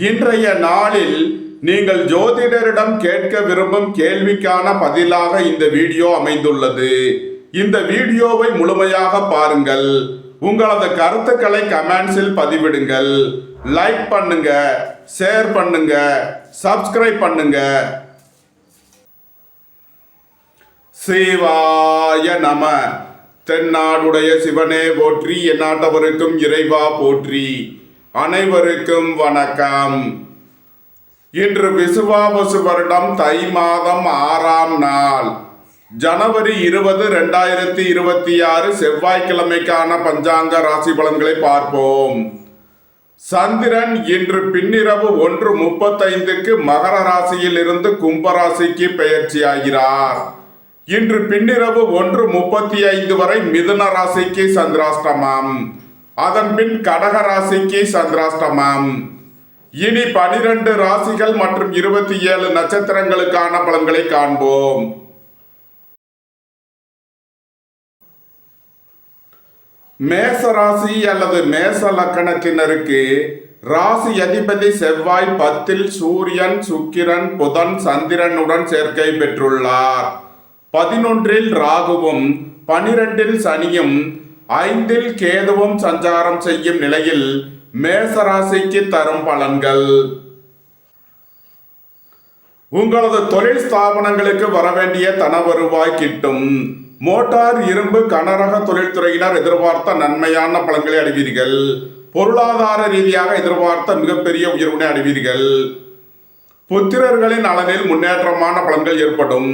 இன்றைய நாளில் நீங்கள் ஜோதிடரிடம் கேட்க விரும்பும் கேள்விக்கான பதிலாக இந்த வீடியோ அமைந்துள்ளது. இந்த வீடியோவை முழுமையாக பாருங்கள். உங்களது கருத்துக்களை கமெண்ட்ஸில் பதிவிடுங்கள். லைக் பண்ணுங்க, ஷேர் பண்ணுங்க, சப்ஸ்கிரைப் பண்ணுங்க. சிவாய நம. தென்னாடுடைய சிவனே போற்றி, எந்நாட்டவருக்கும் இறைவா போற்றி. அனைவருக்கும் வணக்கம். இன்று விசுவாவசு வருடம் தை மாதம் 6ஆம் நாள், ஜனவரி 20, 2026 செவ்வாய்க்கிழமைக்கான பஞ்சாங்க ராசி பலன்களை பார்ப்போம். சந்திரன் இன்று பின்னிரவு 1:35 மகர ராசியில் இருந்து கும்பராசிக்கு பெயர்ச்சியாகிறார். இன்று பின்னிரவு 1:35 வரை மிதுன ராசிக்கு சந்திராஷ்டமம், அதன் பின் கடக ராசிக்கு சந்திராஷ்டமம். இனி 12 ராசிகள் மற்றும் 27 நட்சத்திரங்களுக்கான பலன்களை காண்போம். மேச ராசி அல்லது மேச லக்கணத்தினருக்கு ராசி அதிபதி செவ்வாய் 10ல் சூரியன், சுக்கிரன், புதன், சந்திரனுடன் சேர்க்கை பெற்றுள்ளார். 11ல் ராகுவும், 12ல் சனியும், 5ல் கேதுவும் சஞ்சாரம் செய்யும் நிலையில் மேசராசிக்கு தரும் பலன்கள். உங்களது தொழில் ஸ்தாபனங்களுக்கு வரவேண்டிய தன வருவாய் கிட்டும். மோட்டார், இரும்பு, கனரக தொழில்துறையினர் எதிர்பார்த்த நன்மையான பலன்களை அடைவீர்கள். பொருளாதார ரீதியாக எதிர்பார்த்த மிகப்பெரிய உயர்வினை அடைவீர்கள். புத்திரர்களின் நலனில் முன்னேற்றமான பலன்கள் ஏற்படும்.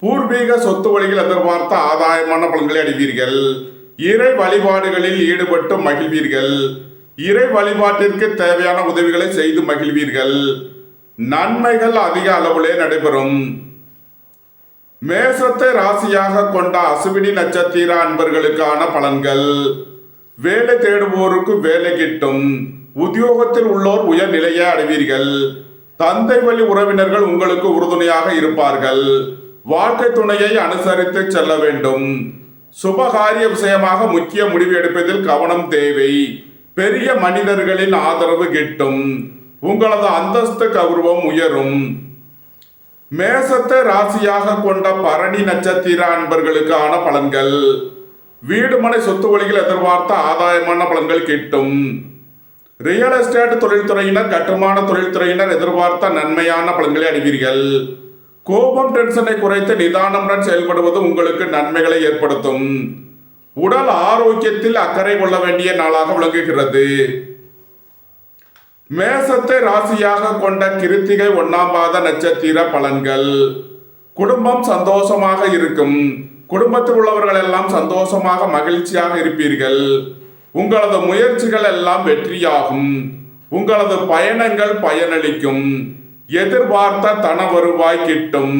பூர்வீக சொத்து வழியில் எதிர்பார்த்த ஆதாயமான பலன்களை அடைவீர்கள். இறை வழிபாடுகளில் ஈடுபட்டு மகிழ்வீர்கள். இறை வழிபாட்டிற்கு தேவையான உதவிகளை செய்து மகிழ்வீர்கள். நன்மைகள் அதிக அளவிலே நடைபெறும். மேசத்தை ராசியாக கொண்ட அசுவினி நட்சத்திர அன்பர்களுக்கான பலன்கள். வேலை தேடுவோருக்கு வேலை கிட்டும். உத்தியோகத்தில் உள்ளோர் உயர்நிலையை அடைவீர்கள். தந்தை வழி உறவினர்கள் உங்களுக்கு உறுதுணையாக இருப்பார்கள். வாழ்க்கை துணையை அனுசரித்து செல்ல வேண்டும். சுபகாரிய விஷயமாக முக்கிய முடிவு எடுப்பதில் கவனம் தேவை. பெரிய மனிதர்களின் ஆதரவு கிட்டும். உங்களது அந்தஸ்து கௌரவம் உயரும். மேசத்தை ராசியாக கொண்ட பரணி நட்சத்திர அன்பர்களுக்கான பலன்கள். வீடு மனை சொத்து வழியில் எதிர்பார்த்த ஆதாயமான பலன்கள் கிட்டும். ரியல் எஸ்டேட் தொழில்துறையினர், கட்டுமான தொழில்துறையினர் எதிர்பார்த்த நன்மையான பலன்களை அடைவீர்கள். கோபம், டென்ஷனை குறைத்து நிதானமுடன் செயல்படுவது உங்களுக்கு நன்மைகளை ஏற்படுத்தும். உடல் ஆரோக்கியத்தில் அக்கறை கொள்ள வேண்டிய நாளாக விளங்குகிறது. மேசத்தை ராசியாக கொண்ட கிருத்திகை 1ஆம் பாத நட்சத்திர பலன்கள். குடும்பம் சந்தோஷமாக இருக்கும். குடும்பத்தில் உள்ளவர்கள் எல்லாம் சந்தோஷமாக மகிழ்ச்சியாக இருப்பீர்கள். உங்களது முயற்சிகள் எல்லாம் வெற்றியாகும். உங்களது பயணங்கள் பயனளிக்கும். எதிர்பார்த்த தன வருவாய் கிட்டும்.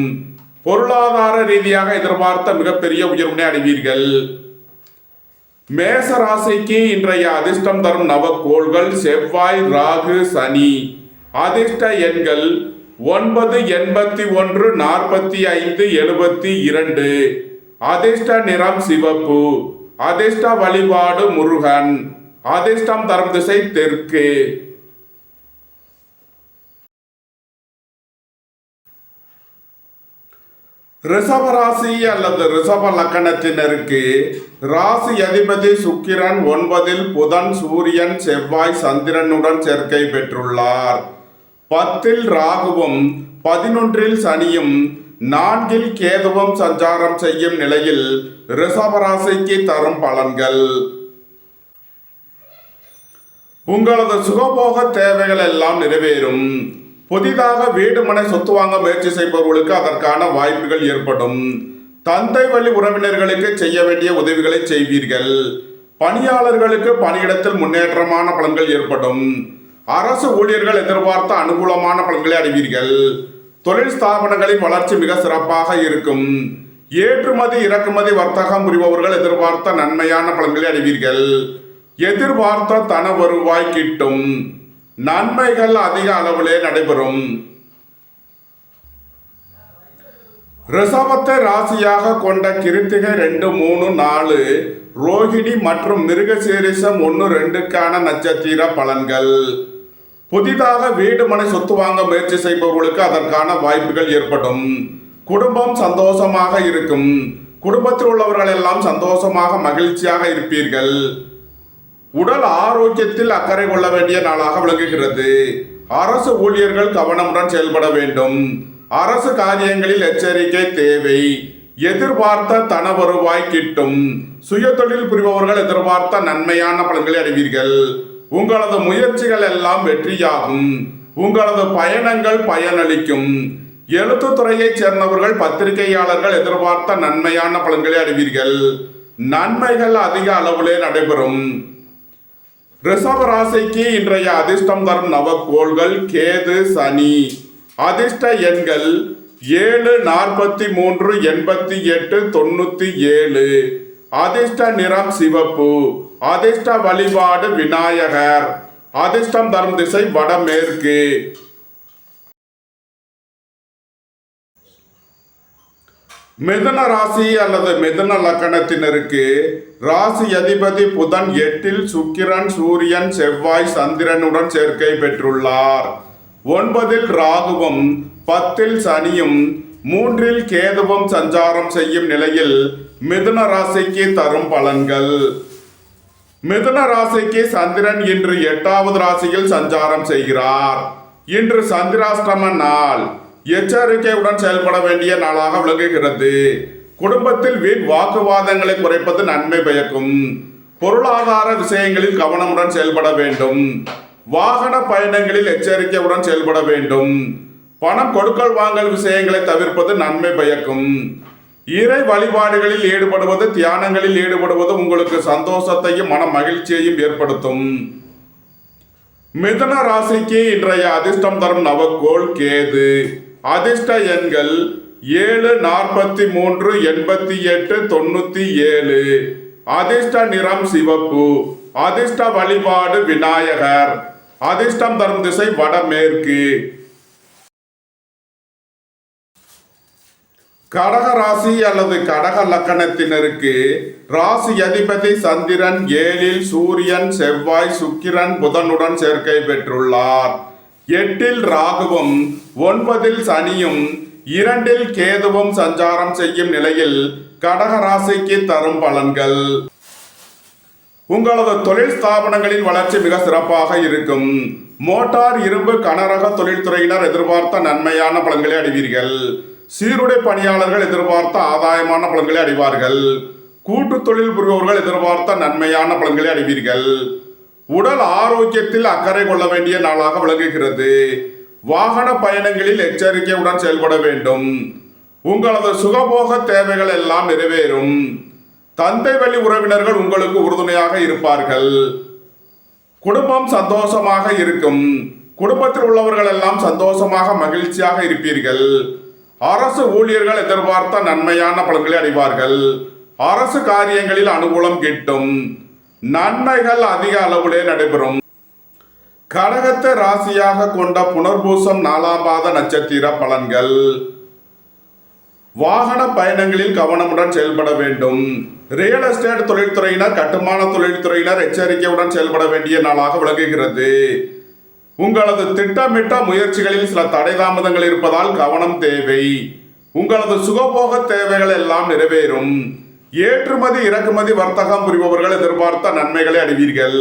பொருளாதார ரீதியாக எதிர்பார்த்த மிகப்பெரிய உயர்வினை அடைவீர்கள். மேச ராசிக்கு இன்றைய அதிர்ஷ்டம் தரும் நவக்கோள்கள் செவ்வாய், ராகு, சனி. அதிர்ஷ்ட எண்கள் 9, 81, 45, 72. அதிர்ஷ்ட நிறம் சிவப்பு. அதிர்ஷ்ட வழிபாடு முருகன். அதிர்ஷ்டம் தரும் திசை தெற்கு. ரிஷப ராசி அல்லது ரிஷப லக்கணத்தினருக்கு ராசி அதிபதி சுக்கிரன் 9ல் புதன், சூரியன், செவ்வாய், சந்திரனுடன் சேர்க்கை பெற்றுள்ளார். 10ல் ராகுவும், 11ல் சனியும், 4ல் கேதுவும் சஞ்சாரம் செய்யும் நிலையில் ரிஷப ராசிக்கு தரும் பலன்கள். உங்களது சுகபோக தேவைகள் எல்லாம் நிறைவேறும். புதிதாக வீடு மனை சொத்து வாங்க முயற்சி செய்பவர்களுக்கு அதற்கான வாய்ப்புகள் ஏற்படும். தந்தை வழி உறவினர்களுக்கு செய்ய வேண்டிய உதவிகளை செய்வீர்கள். பணியாளர்களுக்கு பணியிடத்தில் முன்னேற்றமான பலன்கள் ஏற்படும். அரசு ஊழியர்கள் எதிர்பார்த்த அனுகூலமான பலன்களை அடைவீர்கள். தொழில் ஸ்தாபனங்களின் வளர்ச்சி மிக சிறப்பாக இருக்கும். ஏற்றுமதி இறக்குமதி வர்த்தகம் புரிபவர்கள் எதிர்பார்த்த நன்மையான பலன்களை அடைவீர்கள். எதிர்பார்த்த தன வருவாய் கிட்டும். நன்மைகள் அதிக அளவிலே நடைபெறும். ரிஷபத்தை ராசியாக கொண்ட கிருத்திகை 2, 3, 4, ரோகிணி மற்றும் மிருகசீரிஷம் 1, 2க்கான நட்சத்திர பலன்கள். புதிதாக வீடு மனை சொத்து வாங்க முயற்சி செய்பவர்களுக்கு அதற்கான வாய்ப்புகள் ஏற்படும். குடும்பம் சந்தோஷமாக இருக்கும். குடும்பத்தில் உள்ளவர்கள் எல்லாம் சந்தோஷமாக மகிழ்ச்சியாக இருப்பீர்கள். உடல் ஆரோக்கியத்தில் அக்கறை கொள்ள வேண்டிய நாளாக விளங்குகிறது. அரசு ஊழியர்கள் கவனமுடன் செயல்பட வேண்டும். அரசு காரியங்களில் எச்சரிக்கை தேவை. எதிர்பார்த்த தன வருவாய் கிட்டும். சுய தொழில் புரிபவர்கள் எதிர்பார்த்த நன்மையான பலன்களை அடைவீர்கள். உங்களது முயற்சிகள் எல்லாம் வெற்றியாகும். உங்களது பயணங்கள் பயனளிக்கும். எழுத்துத்துறையைச் சேர்ந்தவர்கள் பத்திரிகையாளர்கள் எதிர்பார்த்த நன்மையான பலன்களை அடைவீர்கள். நன்மைகள் அதிக அளவிலே நடைபெறும். ரிஷப ராசிக்கு இன்றைய அதிர்ஷ்டம் தரும் நவக்கோள்கள் கேது, சனி. அதிர்ஷ்ட எண்கள் 7, 43, 88, 97. அதிர்ஷ்ட நிறம் சிவப்பு. அதிர்ஷ்ட வழிபாடு விநாயகர். அதிர்ஷ்டம் தரும் திசை வடமேற்கு. மிதுன ராசி அல்லது மிதுன லக்கணத்தினருக்கு ராசி அதிபதி புதன் 8இல் சுக்கிரன், சூரியன், செவ்வாய், சந்திரனுடன் சேர்க்கை பெற்றுள்ளார். 9இல் ராகுவும் 10இல் சனியும் 3இல் கேதுவும் சஞ்சாரம் செய்யும் நிலையில் மிதுன ராசிக்கு தரும் பலன்கள். மிதுன ராசிக்கு சந்திரன் இன்று 8வது ராசியில் சஞ்சாரம் செய்கிறார். இன்று சந்திராஷ்டம நாள். எச்சரிக்கையுடன் செயல்பட வேண்டிய நாளாக விளங்குகிறது. குடும்பத்தில் வீண் வாக்குவாதங்களை குறைப்பது நன்மை பயக்கும். பொருளாதார விஷயங்களில் கவனமுடன் செயல்பட வேண்டும். வாகன பயணங்களில் எச்சரிக்கையுடன் செயல்பட வேண்டும். பணம் கொடுக்கல் வாங்கல் விஷயங்களை தவிர்ப்பது நன்மை பயக்கும். இறை வழிபாடுகளில் ஈடுபடுவது, தியானங்களில் ஈடுபடுவது உங்களுக்கு சந்தோஷத்தையும் மன மகிழ்ச்சியையும் ஏற்படுத்தும். மிதுன ராசிக்கு இன்றைய அதிர்ஷ்டம் தரும் நவக்கோள் கேது. அதிர்ஷ்ட எண்கள் 7, 43, 88, 97. அதிர்ஷ்ட நிறம் சிவப்பு. அதிர்ஷ்ட வழிபாடு விநாயகர். அதிர்ஷ்டம் தரும் திசை வடமேற்கு. கடக ராசி அல்லது கடக லக்கணத்தினருக்கு ராசி அதிபதி சந்திரன் 7இல் சூரியன், செவ்வாய், சுக்கிரன், புதனுடன் சேர்க்கை பெற்றுள்ளார். 8இல் ராகுவும் 9இல் சனியும் 2இல் கேதுவும் சஞ்சாரம் செய்யும் நிலையில் கடக ராசிக்கு தரும் பலன்கள். உங்களது தொழில் ஸ்தாபனங்களின் வளர்ச்சி மிக சிறப்பாக இருக்கும். மோட்டார், இரும்பு, கனரக தொழில்துறையினர் எதிர்பார்த்த நன்மையான பலன்களை அடைவீர்கள். சீருடை பணியாளர்கள் எதிர்பார்த்த ஆதாயமான பலன்களை அடைவார்கள். கூட்டு தொழில் புரிபவர்கள் எதிர்பார்த்த நன்மையான பலன்களை அடைவீர்கள். உடல் ஆரோக்கியத்தில் அக்கறை கொள்ள வேண்டிய நாளாக விளங்குகிறது. வாகன பயணங்களில் எச்சரிக்கையுடன் செயல்பட வேண்டும். உங்களது சுகபோக தேவைகள் எல்லாம் நிறைவேறும். தந்தை வழி உறவினர்கள் உங்களுக்கு உறுதுணையாக இருப்பார்கள். குடும்பம் சந்தோஷமாக இருக்கும். குடும்பத்தில் உள்ளவர்கள் எல்லாம் சந்தோஷமாக மகிழ்ச்சியாக இருப்பீர்கள். அரசு ஊழியர்கள் எதிர்பார்த்த நன்மையான பலன்களை அடைவார்கள். அரசு காரியங்களில் அனுகூலம் கிட்டும். நன்மைகள் அதிக அளவிலே நடைபெறும். கடகத்தை ராசியாக கொண்ட புனர்பூசம் 4ஆம் பாத நட்சத்திர பலன்கள். வாகன பயணங்களில் கவனமுடன் செயல்பட வேண்டும். ரியல் எஸ்டேட் தொழில்துறையினர், கட்டுமான தொழில்துறையினர் எச்சரிக்கையுடன் செயல்பட வேண்டிய நாளாக விளங்குகிறது. உங்களது திட்டமிட்ட முயற்சிகளில் சில தடை தாமதங்கள் இருப்பதால் கவனம் தேவை. உங்களது சுகபோக தேவைகள் எல்லாம் நிறைவேறும். ஏற்றுமதி இறக்குமதி வர்த்தகம் புரிபவர்கள் எதிர்பார்த்த நன்மைகளை அடைவீர்கள்.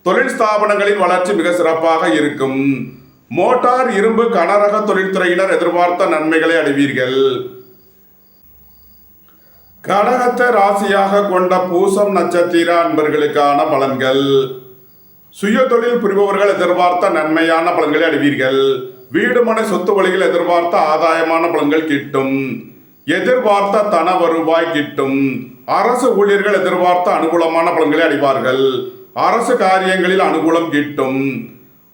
தொழில் ஸ்தாபனங்களின் வளர்ச்சி மிக சிறப்பாக இருக்கும். மோட்டார், இரும்பு, கனரக தொழில்துறையினர் எதிர்பார்த்த நன்மைகளை அடைவீர்கள். கடகத்தை ராசியாக கொண்ட பூசம் நட்சத்திர அன்பர்களுக்கான பலன்கள். சுய தொழில் புரிபவர்கள் எதிர்பார்த்த நன்மையான பலன்களை அடைவீர்கள். வீடு மனை சொத்து வழிகள் எதிர்பார்த்த ஆதாயமான பலன்கள் கிட்டும். எதிர்பார்த்த தன வருவாய் கிட்டும். அரசு ஊழியர்கள் எதிர்பார்த்த அனுகூலமான பலன்களை அடைவார்கள். அரசு காரியங்களில் அனுகூலம் கிட்டும்.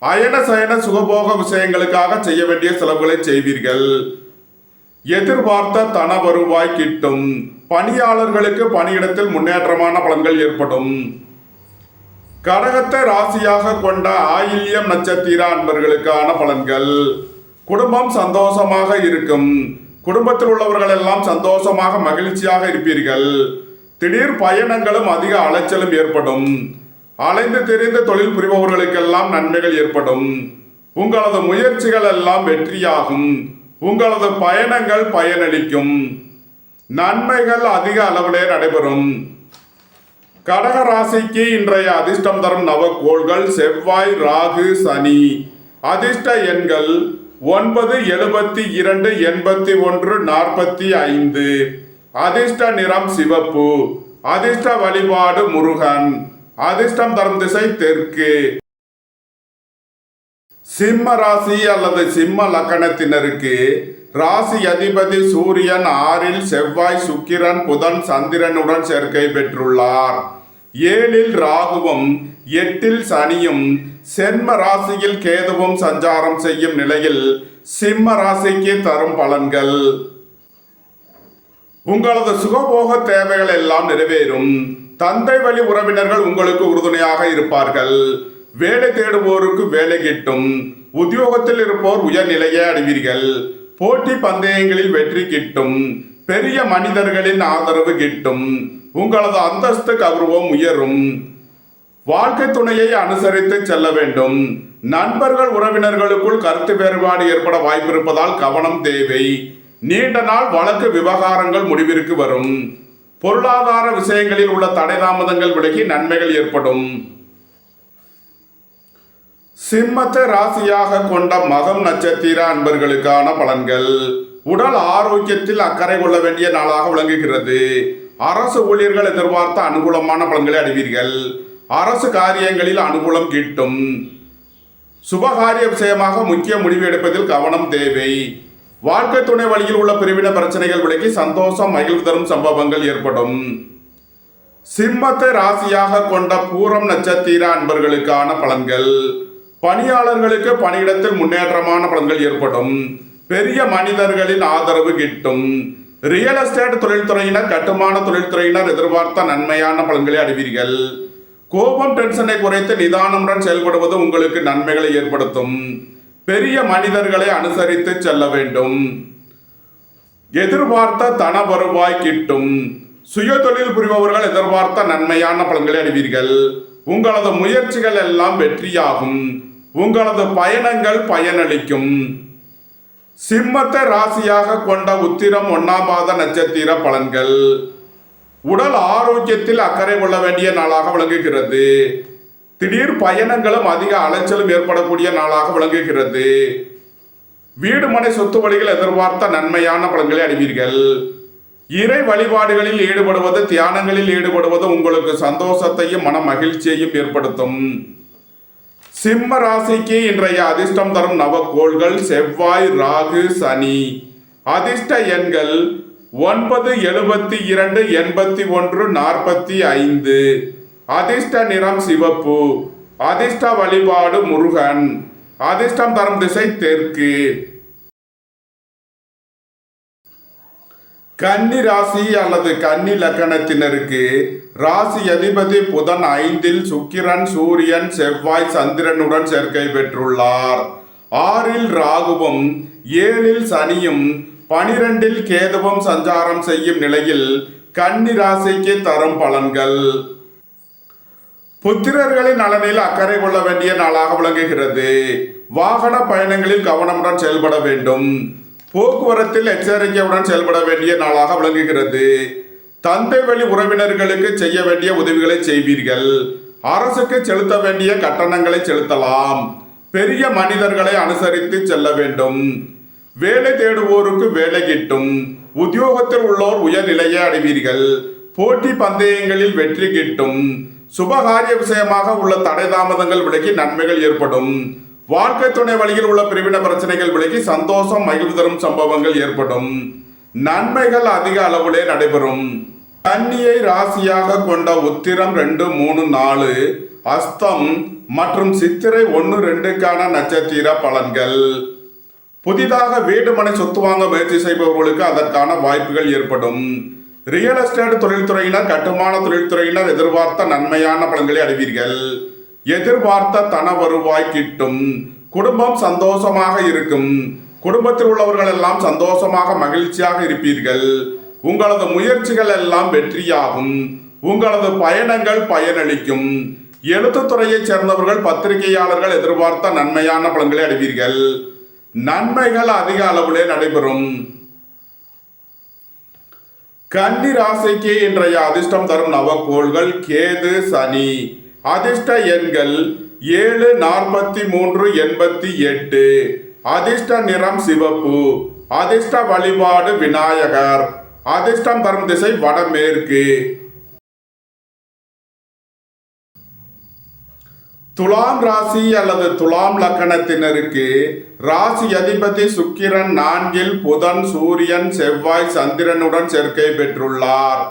அயன சயன சுகபோக விஷயங்களுக்காக செய்ய வேண்டிய செலவுகளை செய்வீர்கள். எதிர்பார்த்த தன வருவாய் கிட்டும். பணியாளர்களுக்கு பணியிடத்தில் முன்னேற்றமான பலன்கள் ஏற்படும். கடகத்தை ராசியாக கொண்ட ஆயில்யம் நட்சத்திர அன்பர்களுக்கான பலன்கள். குடும்பம் சந்தோஷமாக இருக்கும். குடும்பத்தில் உள்ளவர்கள் எல்லாம் சந்தோஷமாக மகிழ்ச்சியாக இருப்பீர்கள். திடீர் பயணங்களும் அதிக அலைச்சலும் ஏற்படும். அலைந்து தெரிந்த தொழில் புரிபவர்களுக்கெல்லாம் நன்மைகள் ஏற்படும். உங்களது முயற்சிகள் எல்லாம் வெற்றியாகும். உங்களது பயணங்கள் பயனளிக்கும். நன்மைகள் அதிக அளவிலே நடைபெறும். கடக ராசிக்கு இன்றைய அதிர்ஷ்டம் தரும் நவக்கோள்கள் செவ்வாய், ராகு, சனி. அதிர்ஷ்ட எண்கள் 9, 72, 81, 45. அதிர்ஷ்ட நிறம் சிவப்பு. அதிர்ஷ்ட வழிபாடு முருகன். அதிர்ஷ்டம் தரும் திசை தெற்கு. சிம்ம ராசி அல்லது சிம்ம லக்கணத்தினருக்கு ராசி அதிபதி சூரியன் 6ல், செவ்வாய், சுக்கிரன், புதன், சந்திரனுடன் சேர்க்கை பெற்றுள்ளார். 7ல் ராகுவும் 8ல் சனியும் சென்ம ராசியில் கேதுவும் சஞ்சாரம் செய்யும் நிலையில் சிம்ம ராசிக்கு தரும் பலன்கள். உங்களது சுகபோக தேவைகள் எல்லாம் நிறைவேறும். தந்தை வழி உறவினர்கள் உங்களுக்கு உறுதுணையாக இருப்பார்கள். வேலை தேடுவோருக்கு வேலை கிட்டும். உத்தியோகத்தில் இருப்போர் உயர்நிலையை அடைவீர்கள். போட்டி பந்தயங்களில் வெற்றி கிட்டும். பெரிய மனிதர்களின் ஆதரவு கிட்டும். உங்களது அந்தஸ்து கௌரவம் உயரும். வாழ்க்கை துணையை அனுசரித்து செல்ல வேண்டும். நண்பர்கள் உறவினர்களுக்குள் கருத்து வேறுபாடு ஏற்பட வாய்ப்பிருப்பதால் கவனம் தேவை. நீண்ட நாள் வழக்கு விவகாரங்கள் முடிவிற்கு வரும். பொருளாதார விஷயங்களில் உள்ள தடை தாமதங்கள் விலகி நன்மைகள் ஏற்படும். சிம்மத்தை ராசியாக கொண்ட மகம் நட்சத்திர அன்பர்களுக்கான பலன்கள். உடல் ஆரோக்கியத்தில் அக்கறை கொள்ள வேண்டிய நாளாக விளங்குகிறது. அரசு ஊழியர்கள் எதிர்பார்த்த அனுகூலமான பலன்களை அடைவீர்கள். அரசு காரியங்களில் அனுகூலம் கிட்டும். சுபகாரிய விஷயமாக முக்கிய முடிவு எடுப்பதில் கவனம் தேவை. வாழ்க்கை துணை வழியில் உள்ள பிரிவின பிரச்சனைகள் விலகி சந்தோஷம், மகிழ்வு தரும் சம்பவங்கள் ஏற்படும். சிம்மத்தை ராசியாக கொண்ட பூரம் நட்சத்திர அன்பர்களுக்கான பலன்கள். பணியாளர்களுக்கு பணியிடத்தில் முன்னேற்றமான பலன்கள் ஏற்படும். பெரிய மனிதர்களின் ஆதரவு கிட்டும். ரியல் எஸ்டேட் தொழில்துறையினர், கட்டுமான தொழில்துறையினர் எதிர்பார்த்த நன்மையான பலன்களை அடைவீர்கள். கோபம், டென்ஷனை குறைத்து நிதானமுடன் செயல்படுவது உங்களுக்கு நன்மைகளை ஏற்படுத்தும். பெரிய மனிதர்களை அனுசரித்து செல்ல வேண்டும். எதிர்பார்த்த தன வருவாய் கிட்டும். சுய தொழில் புரிபவர்கள் எதிர்பார்த்த நன்மையான பலன்களை அடைவீர்கள். உங்களது முயற்சிகள் எல்லாம் வெற்றியாகும். உங்களது பயணங்கள் பயனளிக்கும். சிம்மத்தை ராசியாக கொண்ட உத்திரம் 1ஆம் பாத நட்சத்திர பலன்கள். உடல் ஆரோக்கியத்தில் அக்கறை கொள்ள வேண்டிய நாளாக விளங்குகிறது. திடீர் பயணங்களும் அதிக அலைச்சலும் ஏற்படக்கூடிய நாளாக விளங்குகிறது. வீடு மனை சொத்து வழிகள் எதிர்பார்த்த நன்மையான பலன்களை அடைவீர்கள். இறை வழிபாடுகளில் ஈடுபடுவது, தியானங்களில் ஈடுபடுவது உங்களுக்கு சந்தோஷத்தையும் மன மகிழ்ச்சியையும் ஏற்படுத்தும். சிம்ம ராசிக்கு இன்றைய அதிர்ஷ்டம் தரும் நவக்கோள்கள் செவ்வாய், ராகு, சனி. அதிர்ஷ்ட எண்கள் 9, 72, 81, 45. அதிர்ஷ்ட நிறம் சிவப்பு. அதிர்ஷ்ட வழிபாடு முருகன். அதிர்ஷ்டம் தரும் திசை தெற்கு. கன்னி ராசி அல்லது கன்னி லக்கணத்தினருக்கு ராசி அதிபதி புதன் 5ல், சுக்கிரன், சூரியன், செவ்வாய், சந்திரனுடன் சேர்க்கை பெற்றுள்ளார். 6ல் ராகுவும் 7ல் சனியும் 12ல் கேதுவும் சஞ்சாரம் செய்யும் நிலையில் கன்னி ராசிக்கு தரும் பலன்கள். புத்திரர்களின் நலனில் அக்கறை கொள்ள வேண்டிய நாளாக விளங்குகிறது. வாகன பயணங்களில் கவனமுடன் செயல்பட வேண்டும். போக்குவரத்தில் எச்சரிக்கையுடன் செயல்பட வேண்டிய நாளாக விளங்குகிறது. தந்தை வழி உறவினர்களுக்கு செய்ய வேண்டிய உதவிகளை செய்வீர்கள். அரசுக்கு செலுத்த வேண்டிய கட்டணங்களை செலுத்தலாம். பெரிய மனிதர்களை அனுசரித்து செல்ல வேண்டும். வேலை தேடுவோருக்கு வேலை கிட்டும். உத்தியோகத்தில் உள்ளோர் உயர்நிலையை அடைவீர்கள். போட்டி பந்தயங்களில் வெற்றி கிட்டும். சுபகாரிய விஷயமாக உள்ள தடை தாமதங்கள் விலகி நன்மைகள் ஏற்படும். வாழ்க்கை துணை வழியில் உள்ள பிரிவின பிரச்சனைகள் விலகி சந்தோஷம், மகிழ்வு தரும் சம்பவங்கள் ஏற்படும். நன்மைகள் அதிக அளவிலே நடைபெறும். கன்னியை ராசியாக கொண்ட உத்திரம் 2, 3, 4, அஸ்தம் மற்றும் சித்திரை 1, 2க்கான நட்சத்திர பலன்கள். புதிதாக வீடு மனை சொத்து வாங்க முயற்சி செய்பவர்களுக்கு அதற்கான வாய்ப்புகள் ஏற்படும். ரியல் எஸ்டேட் தொழில்துறையினர், கட்டுமான தொழில்துறையினர் எதிர்பார்த்த நன்மையான பலன்களை அடைவீர்கள். எதிர்பார்த்த தன வருவாய் கிட்டும். குடும்பம் சந்தோஷமாக இருக்கும். குடும்பத்தில் உள்ளவர்கள் எல்லாம் சந்தோஷமாக மகிழ்ச்சியாக இருப்பீர்கள். உங்களது முயற்சிகள் எல்லாம் வெற்றியாகும். உங்களது பயணங்கள் பயனளிக்கும். எழுத்துத்துறையைச் சேர்ந்தவர்கள் பத்திரிகையாளர்கள் எதிர்பார்த்த நன்மையான பலன்களை அடைவீர்கள். நன்மைகள் அதிக அளவிலே நடைபெறும். கன்னி ராசிக்கு இன்றைய அதிர்ஷ்டம் தரும் நவக்கோள்கள் கேது, சனி. அதிர்ஷ்ட எண்கள் 7, 43, 88. அதிர்ஷ்ட நிறம் சிவப்பு. அதிர்ஷ்ட வழிபாடு விநாயகர். அதிர்ஷ்டம் தரும் திசை வடமேற்கு. துலாம் ராசி அல்லது துலாம் லக்கணத்தினருக்கு ராசி அதிபதி சுக்கிரன் 4ல் புதன், சூரியன், செவ்வாய், சந்திரனுடன் சேர்க்கை பெற்றுள்ளார்.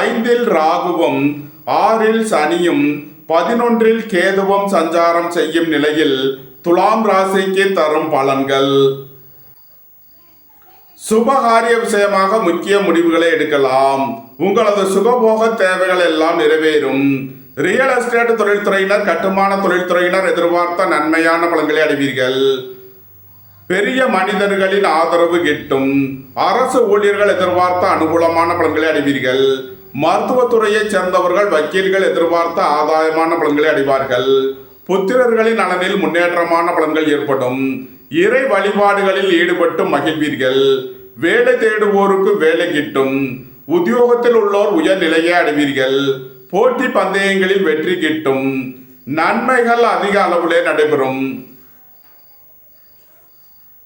5ல் ராகுவும் 6ல் சனியும் 11ல் கேதுவும் சஞ்சாரம் செய்யும் நிலையில் துலாம் ராசிக்கு தரும் பலன்கள். சுபகாரிய விஷயமாக முக்கிய முடிவுகளை எடுக்கலாம். உங்களது சுகபோக தேவைகள் எல்லாம் நிறைவேறும். ரியல் எஸ்டேட் தொழில்துறையினர், கட்டுமான தொழில்துறையினர் எதிர்பார்த்த நன்மையான பலன்களை அடைவீர்கள். பெரிய மனிதர்களின் ஆதரவு கிட்டும். அரசு ஊழியர்கள் எதிர்பார்த்த அனுகூலமான பலன்களை அடைவீர்கள். மருத்துவத்துறையைச் சேர்ந்தவர்கள், வக்கீல்கள் எதிர்பார்த்த ஆதாயமான பலன்களை அடைவார்கள். புத்திரர்களின் நலனில் முன்னேற்றமான பலன்கள் ஏற்படும். இறை வழிபாடுகளில் ஈடுபட்டு மகிழ்வீர்கள். வேலை தேடுவோருக்கு வேலை கிட்டும். உத்தியோகத்தில் உள்ளோர் உயர்நிலையை அடைவீர்கள். போட்டி பந்தயங்களில் வெற்றி கிட்டும். நன்மைகள் அதிக அளவிலே நடைபெறும்.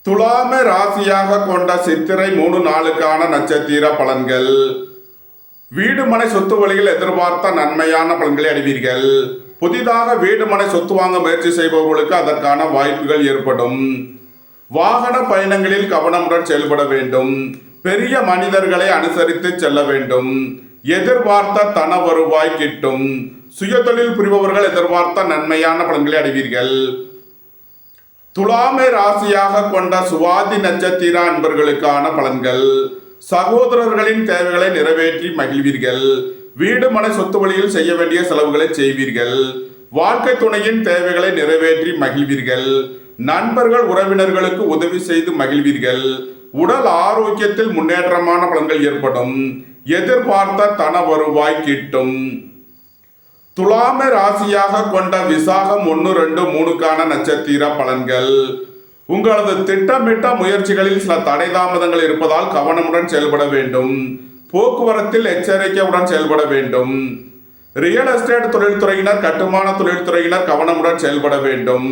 துலாம ராசியாக கொண்ட சித்திரை 3 நாளுக்கான நட்சத்திர பலன்கள். வீடு மனை சொத்து வழியில் எதிர்பார்த்த நன்மையான பலன்களை அடைவீர்கள். புதிதாக வீடு மனை சொத்து வாங்க முயற்சி செய்பவர்களுக்கு அதற்கான வாய்ப்புகள் ஏற்படும். வாகன பயணங்களில் கவனமுடன் செயல்பட வேண்டும். பெரிய மனிதர்களை அனுசரித்து செல்ல வேண்டும். எதிர்பார்த்த தன வருவாய் கிட்டும். சுயதொழில் புரிபவர்கள் எதிர்பார்த்த நன்மையான பலன்களை அடைவீர்கள். துலாமை ராசியாக கொண்ட சுவாதி நட்சத்திர அன்பர்களுக்கான பலன்கள். சகோதரர்களின் தேவைகளை நிறைவேற்றி மகிழ்வீர்கள். வீடு மனை சொத்து வழியில் செய்ய வேண்டிய செலவுகளை செய்வீர்கள். வாழ்க்கை துணையின் தேவைகளை நிறைவேற்றி மகிழ்வீர்கள். நண்பர்கள் உறவினர்களுக்கு உதவி செய்து மகிழ்வீர்கள். உடல் ஆரோக்கியத்தில் முன்னேற்றமான பலன்கள் ஏற்படும். எதிர்பார்த்த தன வருவாய் கிட்டும். துலாம ராசியாக கொண்ட விசாகம் 1, 2, 3க்கான நட்சத்திர பலன்கள். உங்களது திட்டமிட்ட முயற்சிகளில் சில தடை தாமதங்கள் இருப்பதால் கவனமுடன் செயல்பட வேண்டும். போக்குவரத்தில் எச்சரிக்கையுடன் செயல்பட வேண்டும். ரியல் எஸ்டேட் தொழில்துறையினர், கட்டுமான தொழில்துறையினர் கவனமுடன் செயல்பட வேண்டும்.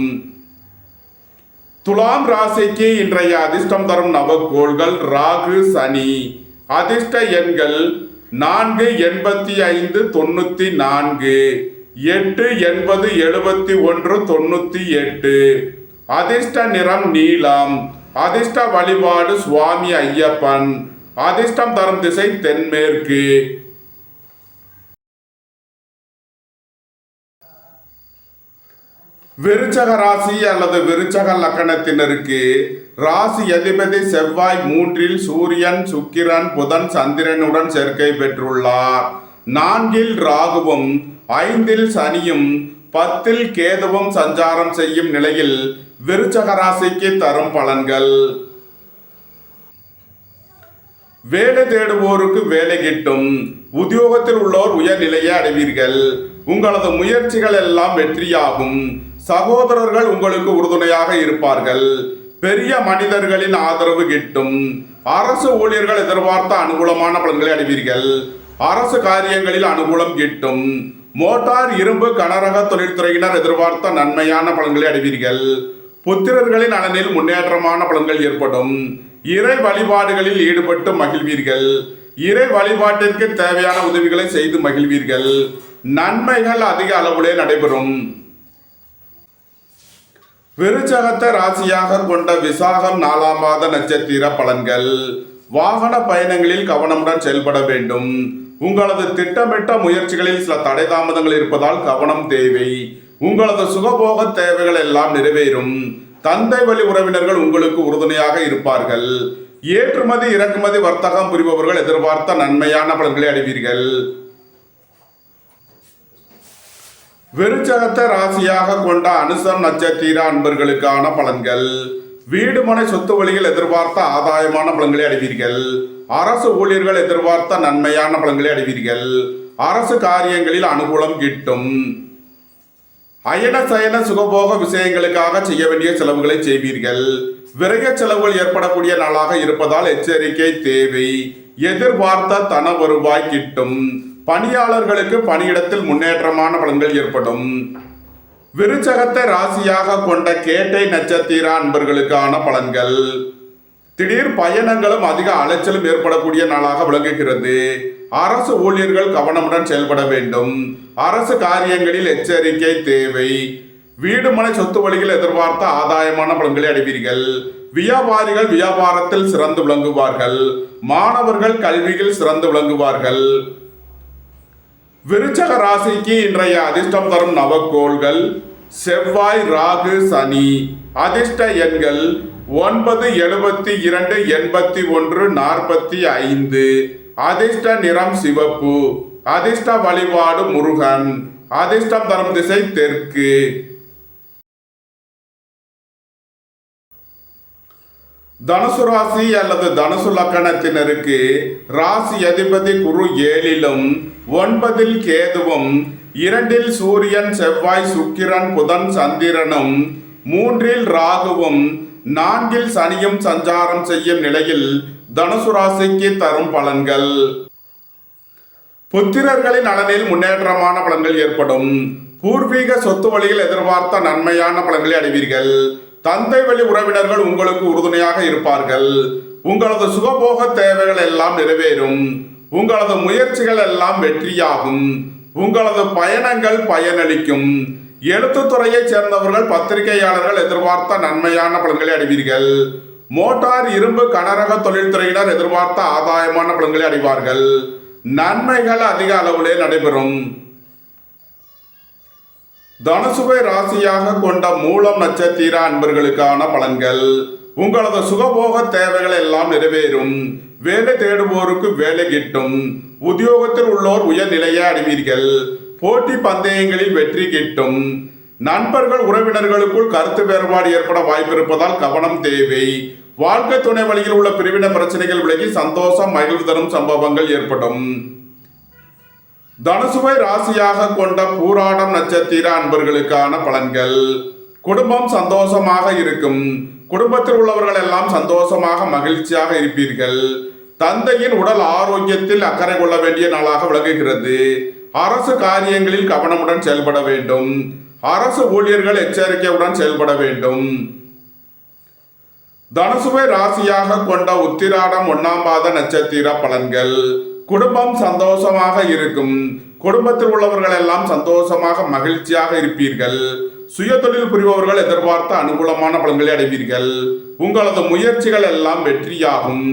துலாம் ராசிக்கு இன்றைய அதிர்ஷ்டம் தரும் நவக்கோள்கள் ராகு, சனி. அதிர்ஷ்ட எண்கள் 4, 85, 94, 8, 80, 71, 98. அதிர்ஷ்ட நிறம் நீலம். அதிர்ஷ்ட வழிபாடு சுவாமி ஐயப்பன். அதிர்ஷ்டம் தரும் திசை தென்மேற்கு. விருச்சக ராசி அல்லது விருச்சக லக்கணத்தினருக்கு ராசி அதிபதி செவ்வாய் 3ல் சூரியன், சுக்கிரன், புதன், சந்திரனுடன் சேர்க்கை பெற்றுள்ளார். 4ல் ராகுவும் 5ல் சனியும் 10ல் கேதுவும் சஞ்சாரம் செய்யும் நிலையில் விருச்சக ராசிக்கு தரும் பலன்கள். வேலை தேடுவோருக்கு வேலை கிட்டும். உத்தியோகத்தில் உள்ளோர் உயர்நிலையை அடைவீர்கள். உங்களது முயற்சிகள் எல்லாம் வெற்றியாகும். சகோதரர்கள் உங்களுக்கு உறுதுணையாக இருப்பார்கள். பெரிய மனிதர்களின் ஆதரவு கிட்டும். அரசு ஊழியர்கள் எதிர்பார்த்த அனுகூலமான பலன்களை அடைவீர்கள். அரசு காரியங்களில் அனுகூலம் கிட்டும். மோட்டார், இரும்பு, கனரக தொழில்துறையினர் எதிர்பார்த்த நன்மையான பலன்களை அடைவீர்கள். புத்திரர்களின் நலனில் முன்னேற்றமான பலன்கள் ஏற்படும். இறை வழிபாடுகளில் ஈடுபட்டு மகிழ்வீர்கள். இறை வழிபாட்டிற்கு தேவையான உதவிகளை செய்து மகிழ்வீர்கள். நன்மைகள் அதிக அளவிலே நடைபெறும். விருச்சகத்தை ராசியாக கொண்ட விசாகம் 4ஆம் மாத நட்சத்திர பலன்கள். வாகன பயணங்களில் கவனமுடன் செயல்பட வேண்டும். உங்களது திட்டமிட்ட முயற்சிகளில் சில தடை தாமதங்கள் இருப்பதால் கவனம் தேவை. உங்களது சுகபோக தேவைகள் எல்லாம் நிறைவேறும். தந்தை வழி உறவினர்கள் உங்களுக்கு உறுதுணையாக இருப்பார்கள். ஏற்றுமதி இறக்குமதி வர்த்தகம் புரிபவர்கள் எதிர்பார்த்த நன்மையான பலன்களை அடைவீர்கள். விருச்சகத்தை ராசியாக கொண்ட அனுசம் நட்சத்திர அன்பர்களுக்கான பலன்கள். வீடு மனை சொத்து வழியில் எதிர்பார்த்த ஆதாயமான பலன்களை அடைவீர்கள். அரசு ஊழியர்கள் எதிர்பார்த்த நன்மையான பலன்களை அடைவீர்கள். அரசு காரியங்களில் அனுகூலம் கிட்டும். அயன சயன சுகபோக விஷயங்களுக்காக செய்ய வேண்டிய செலவுகளை செய்வீர்கள். விரய செலவுகள் ஏற்படக்கூடிய நாளாக இருப்பதால் எச்சரிக்கை தேவை. எதிர்பார்த்த தன வருவாய் கிட்டும். பணியாளர்களுக்கு பணியிடத்தில் முன்னேற்றமான பலன்கள் ஏற்படும். விருச்சகத்தை ராசியாக கொண்ட கேட்டை நட்சத்திர அன்பர்களுக்கான பலன்கள். திடீர் பயணங்களும் அதிக அலைச்சலும் ஏற்படக்கூடிய நாளாக விளங்குகிறது. அரசு ஊழியர்கள் கவனமுடன் செயல்பட வேண்டும். அரசு காரியங்களில் எச்சரிக்கை தேவை. வீடு மனை சொத்து வழிகள் எதிர்பார்த்த ஆதாயமான பலன்களை அடைவீர்கள். வியாபாரிகள் வியாபாரத்தில் சிறந்து விளங்குவார்கள். மாணவர்கள் கல்வியில் சிறந்து விளங்குவார்கள். விருச்சக ராசிக்கு இன்றைய அதிர்ஷ்டம் தரும் நவக்கோள்கள் செவ்வாய், ராகு, சனி. அதிர்ஷ்ட எண்கள் 9, 72, 81, 45. அதிர்ஷ்ட நிறம் சிவப்பு. அதிர்ஷ்ட வழிபாடு முருகன். அதிர்ஷ்டம் தரும் திசை தெற்கு. தனுசு ராசி அல்லது தனுசு லக்கணத்தினருக்கு ராசி அதிபதி குரு 7லும் 9ல் கேதுவும் 2ல் சூரியன், செவ்வாய், சுக்கிரன், புதன், சந்திரனும் 3ல் ராகுவும் 4ல் சனியும் சஞ்சாரம் செய்யும் நிலையில் தனுசு ராசிக்கு தரும் பலன்கள். புத்திரர்களின் நலனில் முன்னேற்றமான பலன்கள் ஏற்படும். பூர்வீக சொத்து வழியில் எதிர்பார்த்த நன்மையான பலன்களை அடைவீர்கள். தந்தை வழி உறவினர்கள் உங்களுக்கு உறுதுணையாக இருப்பார்கள். உங்களது சுகபோக தேவைகள் எல்லாம் நிறைவேறும். உங்களது முயற்சிகள் எல்லாம் வெற்றியாகும். உங்களது பயணங்கள் பயனளிக்கும். எழுத்துத்துறையைச் சேர்ந்தவர்கள், பத்திரிகையாளர்கள் எதிர்பார்த்த நன்மையான பலன்களை அடைவீர்கள். மோட்டார், இரும்பு, கனரக தொழில்துறையினர் எதிர்பார்த்த ஆதாயமான பலன்களை அடைவார்கள். நன்மைகள் அதிக அளவிலே நடைபெறும். தனுசுவை ராசியாக கொண்ட மூலம் நட்சத்திர அன்பர்களுக்கான பலன்கள். உங்களது சுகபோக தேவைகள் எல்லாம் நிறைவேறும். வேலை தேடுவோருக்கு வேலை கிட்டும். உத்தியோகத்தில் உள்ளோர் உயர்நிலையை அடைவீர்கள். போட்டி பந்தயங்களில் வெற்றி கிட்டும். நண்பர்கள் உறவினர்களுக்குள் கருத்து வேறுபாடு ஏற்பட வாய்ப்பு இருப்பதால் கவனம் தேவை. வாழ்க்கை துணை வழியில் உள்ள பிரிவின பிரச்சனைகள் விலகி சந்தோஷம், மகிழ்வு தரும் சம்பவங்கள் ஏற்படும். தனுசுவை ராசியாக கொண்ட பூராடம் நட்சத்திர அன்பர்களுக்கான பலன்கள். குடும்பம் சந்தோஷமாக இருக்கும். குடும்பத்தில் உள்ளவர்கள் எல்லாம் சந்தோஷமாக மகிழ்ச்சியாக இருப்பீர்கள். தந்தையின் உடல் ஆரோக்கியத்தில் அக்கறை கொள்ள வேண்டிய நாளாக விளங்குகிறது. அரசு காரியங்களில் கவனமுடன் செயல்பட வேண்டும். அரசு ஊழியர்கள் எச்சரிக்கையுடன் செயல்பட வேண்டும். தனுசுவை ராசியாக கொண்ட உத்திராடம் 1ஆம் பாத நட்சத்திர பலன்கள். குடும்பம் சந்தோஷமாக இருக்கும். குடும்பத்தில் உள்ளவர்கள் எல்லாம் சந்தோஷமாக மகிழ்ச்சியாக இருப்பீர்கள். சுய தொழில் புரிபவர்கள் எதிர்பார்த்த அனுகூலமான பலன்களை அடைவீர்கள். உங்களது முயற்சிகள் எல்லாம் வெற்றியாகும்.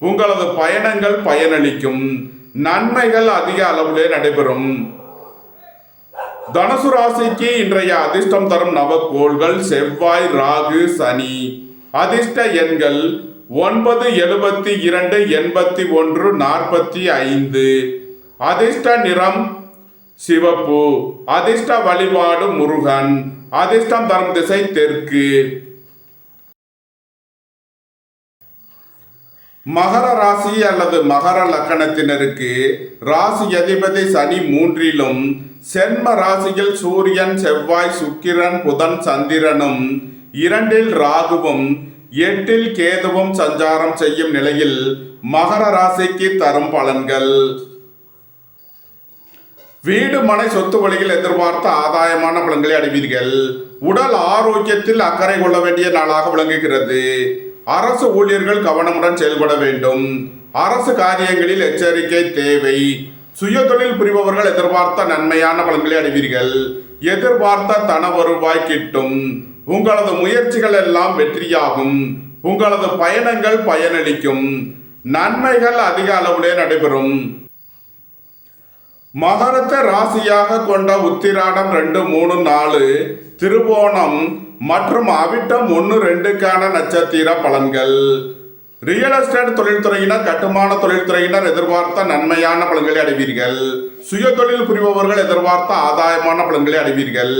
உங்களது பயணங்கள் பயனளிக்கும். நன்மைகள் அதிக அளவிலே நடைபெறும். தனுசு ராசிக்கு இன்றைய அதிர்ஷ்டம் தரும் நவக்கோள்கள் செவ்வாய், ராகு, சனி. அதிர்ஷ்ட எண்கள் 9, 72, 81, 45. அதிர்ஷ்ட நிறம் சிவப்பு. அதிர்ஷ்ட வழிபாடு முருகன். அதிர்ஷ்டம் தரும் திசை தெற்கு. மகர ராசி அல்லது மகர லக்கணத்தினருக்கு ராசி அதிபதி சனி 3லும் சென்ம ராசியில் சூரியன், செவ்வாய், சுக்கிரன், புதன், சந்திரனும் 2ல் ராகுவும் 8ல் கேதுவும் சஞ்சாரம் செய்யும் நிலையில் மகர ராசிக்கு தரும் பலன்கள். வீடு மனை சொத்து வழியில் எதிர்பார்த்த ஆதாயமான பலன்களை அடைவீர்கள். உடல் ஆரோக்கியத்தில் அக்கறை கொள்ள வேண்டிய நாளாக விளங்குகிறது. அரசு ஊழியர்கள் கவனமுடன் செயல்பட வேண்டும். அரசு காரியங்களில் எச்சரிக்கை தேவை. சுய தொழில் புரிபவர்கள் எதிர்பார்த்த நன்மையான பலன்களை அடைவீர்கள். எதிர்பார்த்த தன வருவாய் கிட்டும். உங்களது முயற்சிகள் எல்லாம் வெற்றியாகும். உங்களது பயணங்கள் பயனளிக்கும். நன்மைகள் அதிக அளவிலே நடைபெறும். மகரத்தை ராசியாக கொண்ட உத்திராடம் 2, 3, 4, திருவோணம் மற்றும் அவிட்டம் 1, 2க்கான நட்சத்திர பலன்கள். ரியல் எஸ்டேட் தொழில்துறையினர், கட்டுமான தொழில்துறையினர் எதிர்பார்த்த நன்மையான பலன்களை அடைவீர்கள். சுய தொழில் புரிபவர்கள் எதிர்பார்த்த ஆதாயமான பலன்களை அடைவீர்கள்.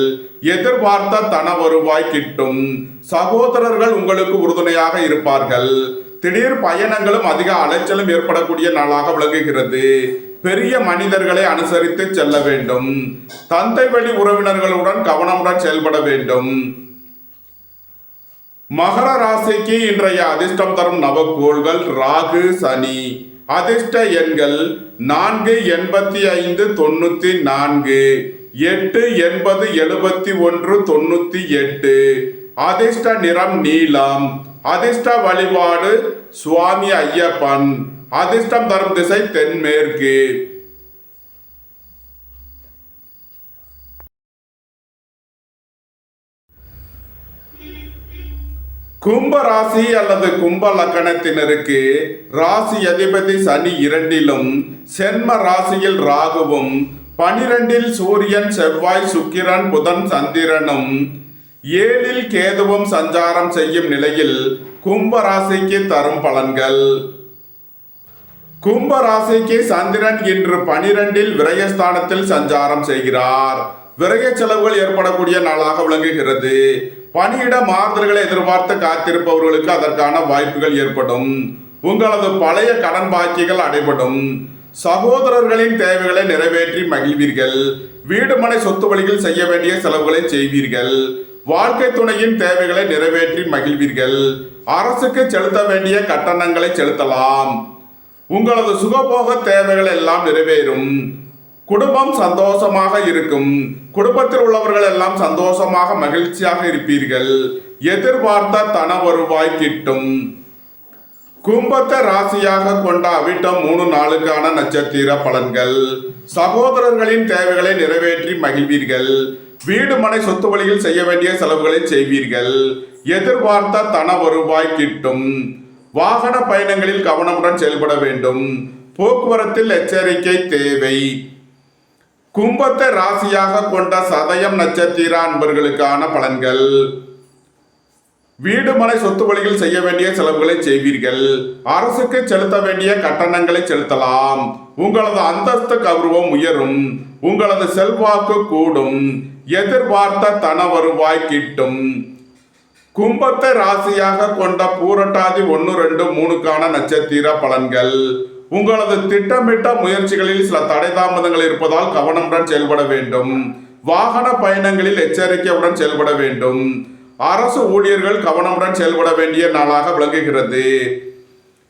எதிர்பார்த்த தன வருவாய் கிட்டும். சகோதரர்கள் உங்களுக்கு உறுதுணையாக இருப்பார்கள். திடீர் பயணங்களும் அதிக அலைச்சலும் ஏற்படக்கூடிய நாளாக விளங்குகிறது. பெரிய மனிதர்களை அனுசரித்து செல்ல வேண்டும். தந்தை வழி உறவினர்களுடன் கவனமுடன் செயல்பட வேண்டும். மகர ராசிக்கு இன்றைய அதிர்ஷ்டம் தரும் நவக்கோள்கள் ராகு, சனி. அதிர்ஷ்ட எண்கள் 4, 85, 94, 8, 80, 71, 98. அதிர்ஷ்ட நிறம் நீலம். அதிர்ஷ்ட வழிபாடு சுவாமி ஐயப்பன். அதிர்ஷ்டம் தரும் திசை தென்மேற்கு. கும்ப ராசி அல்லது கும்ப லக்கணத்தினருக்கு ராசி அதிபதி சனி 2லும், சென்ம ராசியில் ராகுவும், 12ல் சூரியன், செவ்வாய், சுக்கிரன், புதன், சந்திரனும், 7ல் கேதுவும் சஞ்சாரம் செய்யும் நிலையில் கும்ப ராசிக்கு தரும் பலன்கள். கும்ப ராசிக்கு சந்திரன் இன்று 12ல் விரயஸ்தானத்தில் சஞ்சாரம் செய்கிறார். விரய செலவுகள் ஏற்படக்கூடிய நாளாக விளங்குகிறது. பணியிட மாறுதல்களை எதிர்பார்த்து காத்திருப்பவர்களுக்கு அதற்கான வாய்ப்புகள் ஏற்படும். உங்களது பழைய கடன் பாக்கிகள் அடைபடும். சகோதரர்களின் தேவைகளை நிறைவேற்றி மகிழ்வீர்கள். வீடு மனை சொத்து வழியில் செய்ய வேண்டிய செலவுகளை செய்வீர்கள். வாழ்க்கை துணையின் தேவைகளை நிறைவேற்றி மகிழ்வீர்கள். அரசுக்கு செலுத்த வேண்டிய கட்டணங்களை செலுத்தலாம். உங்களது சுகபோக தேவைகள் எல்லாம் நிறைவேறும். குடும்பம் சந்தோஷமாக இருக்கும். குடும்பத்தில் உள்ளவர்கள் எல்லாம் சந்தோஷமாக மகிழ்ச்சியாக இருப்பீர்கள். எதிர்பார்த்த தன வருவாய் கிட்டும். கும்பத்தை ராசியாக கொண்ட அவிட்டம் 3 நாளுக்கான நட்சத்திர பலன்கள். சகோதரர்களின் தேவைகளை நிறைவேற்றி மகிழ்வீர்கள். வீடு மனை சொத்து வழியில் செய்ய வேண்டிய செலவுகளை செய்வீர்கள். எதிர்பார்த்த தன வருவாய் கிட்டும். வாகன பயணங்களில் கவனமுடன் செயல்பட வேண்டும். போக்குவரத்தில் எச்சரிக்கை தேவை. கும்பத்தை ராசியாக கொண்ட சதயம் நட்சத்திர அன்பர்களுக்கான பலன்கள். வீடு மனை சொத்து வழியில் செய்ய வேண்டிய செலவுகளை செய்வீர்கள். அரசுக்கு செலுத்த வேண்டிய கட்டணங்களை செலுத்தலாம். உங்களது அந்தஸ்து கௌரவம் உயரும். உங்களது செல்வாக்கு கூடும். எதிர்பார்த்த தன வருவாய் கிட்டும். கும்பத்தை ராசியாக கொண்ட பூரட்டாதி 1, 2, 3க்கான நட்சத்திர பலன்கள். உங்களது திட்டமிட்ட முயற்சிகளில் சில தடை தாமதங்கள் இருப்பதால் கவனமுடன் செயல்பட வேண்டும். வாகன பயணங்களில் எச்சரிக்கையுடன் செயல்பட வேண்டும். அரசு ஊழியர்கள் கவனமுடன் செயல்பட வேண்டிய நாளாக விளங்குகிறது.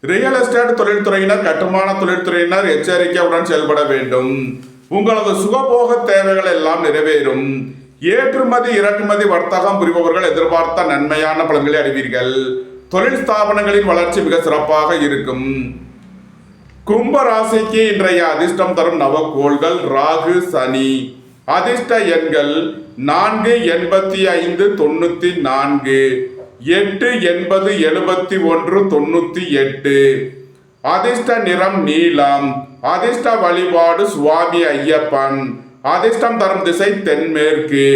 ரியல் எஸ்டேட் தொழில்துறையினர், கட்டுமான தொழில்துறையினர் எச்சரிக்கையுடன் செயல்பட வேண்டும். உங்களது சுகபோக தேவைகள் எல்லாம் நிறைவேறும். ஏற்றுமதி இறக்குமதி வர்த்தகம் புரிபவர்கள் எதிர்பார்த்த நன்மையான பலன்களை அடைவீர்கள். தொழில் ஸ்தாபனங்களின் வளர்ச்சி மிக சிறப்பாக இருக்கும். கும்ப ராசிக்கு இன்றைய அதிர்ஷ்டம் தரும் நவக்கோள்கள் ராகு, சனி. அதிர்ஷ்ட எண்கள் 4, 85, 94, 8, 80, 71, 98. அதிர்ஷ்ட நிறம் நீலம். அதிர்ஷ்ட வழிபாடு சுவாமி ஐயப்பன். அதிர்ஷ்டம் தரும் திசை தென்மேற்கு.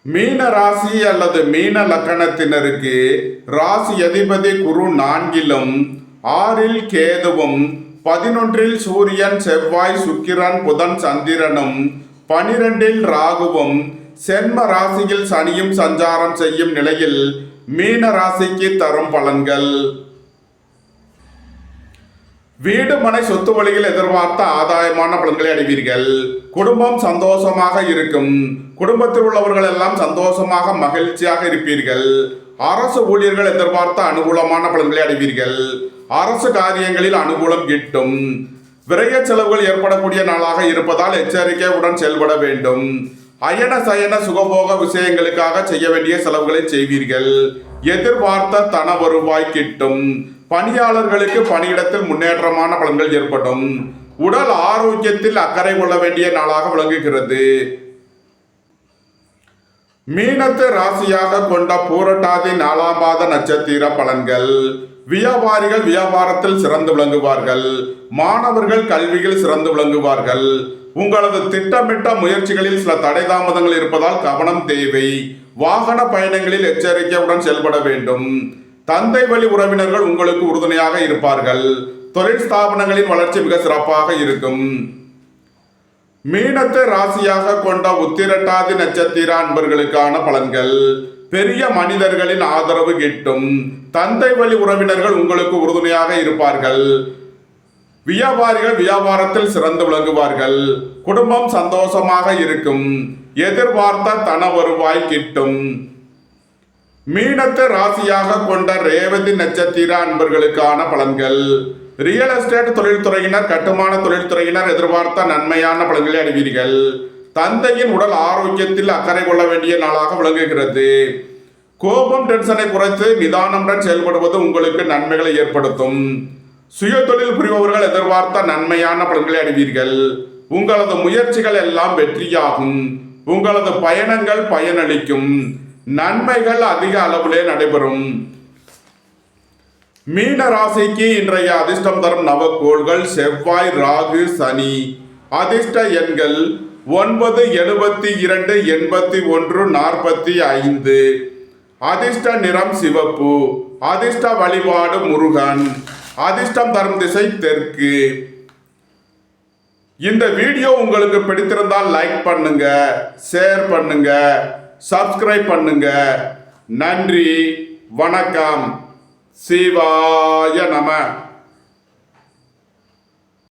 மீன ராசி அல்லது மீன லக்கணத்தினருக்கு ராசி அதிபதி குரு 4லும், 6ல் கேதுவும், 11ல் சூரியன், செவ்வாய், சுக்கிரன், புதன், சந்திரனும், 12ல் ராகுவும், சென்ம ராசியில் சனியும் சஞ்சாரம் செய்யும் நிலையில் மீன ராசிக்கு தரும் பலன்கள். வீடு மனை சொத்து வழியில் எதிர்பார்த்த ஆதாயமான பலன்களை அடைவீர்கள். குடும்பம் சந்தோஷமாக இருக்கும். குடும்பத்தில் உள்ளவர்கள் எல்லாம் சந்தோஷமாக மகிழ்ச்சியாக இருப்பீர்கள். அரசு ஊழியர்கள் எதிர்பார்த்த அனுகூலமான பலன்களை அடைவீர்கள். அரசு காரியங்களில் அனுகூலம் கிட்டும். விரய செலவுகள் ஏற்படக்கூடிய நாளாக இருப்பதால் எச்சரிக்கையுடன் செயல்பட வேண்டும். அயன சயன சுகபோக விஷயங்களுக்காக செய்ய வேண்டிய செலவுகளை செய்வீர்கள். எதிர்பார்த்த தன வருவாய் கிட்டும். பணியாளர்களுக்கு பணியிடத்தில் முன்னேற்றமான பலன்கள் ஏற்படும். உடல் ஆரோக்கியத்தில் அக்கறை கொள்ள வேண்டிய நாளாக விளங்குகிறது. மீனத்தை ராசியாக கொண்ட பூரட்டாதி 4ஆம் பாத நட்சத்திர பலன்கள். வியாபாரிகள் வியாபாரத்தில் சிறந்து விளங்குவார்கள். மாணவர்கள் கல்வியில் சிறந்து விளங்குவார்கள். உங்களது திட்டமிட்ட முயற்சிகளில் சில தடை தாமதங்கள் இருப்பதால் கவனம் தேவை. வாகன பயணங்களில் எச்சரிக்கையுடன் செயல்பட வேண்டும். தந்தை வழி உறவினர்கள் உங்களுக்கு உறுதுணையாக இருப்பார்கள். தொழில் ஸ்தாபனங்களின் வளர்ச்சி மிக சிறப்பாக இருக்கும். மீனத்தை ராசியாக கொண்ட உத்திரட்டாதி நட்சத்திர அன்பர்களுக்கான பலன்கள். பெரிய மனிதர்களின் ஆதரவு கிட்டும். தந்தை வழி உறவினர்கள் உங்களுக்கு உறுதுணையாக இருப்பார்கள். வியாபாரிகள் வியாபாரத்தில் சிறந்து விளங்குவார்கள். குடும்பம் சந்தோஷமாக இருக்கும். எதிர்பார்த்த தன வருவாய் கிட்டும். மீனத்தை ராசியாக கொண்ட ரேவதி நட்சத்திர அன்பர்களுக்கான பலன்கள். ரியல் எஸ்டேட் தொழில்துறையினர், கட்டுமான தொழில்துறையினர் எதிர்பார்த்த நன்மையான பலன்களை அடைவீர்கள். தந்தையின் உடல் ஆரோக்கியத்தில் அக்கறை கொள்ள வேண்டிய நாளாக விளங்குகிறது. கோபம் டென்ஷனை குறைத்து நிதானமுடன் செயல்படுவது உங்களுக்கு நன்மைகளை ஏற்படுத்தும். சுய தொழில் புரிபவர்கள் எதிர்பார்த்த நன்மையான பலன்களை அடைவீர்கள். உங்களது முயற்சிகள் எல்லாம் வெற்றியாகும். உங்களது பயணங்கள் பயனளிக்கும். நன்மைகள் அதிக அளவிலே நடைபெறும். மீன ராசிக்கு இன்றைய அதிர்ஷ்டம் தரும் நவக்கோள்கள் செவ்வாய், ராகு, சனி. அதிர்ஷ்ட எண்கள் 9, 72, 81, 45. அதிர்ஷ்ட நிறம் சிவப்பு. அதிர்ஷ்ட வழிபாடு முருகன். அதிர்ஷ்டம் தரும் திசை தெற்கு. இந்த வீடியோ உங்களுக்கு பிடித்திருந்தால் லைக் பண்ணுங்க, ஷேர் பண்ணுங்க, சப்ஸ்கிரைப் பண்ணுங்க. நன்றி, வணக்கம். சிவாய நம.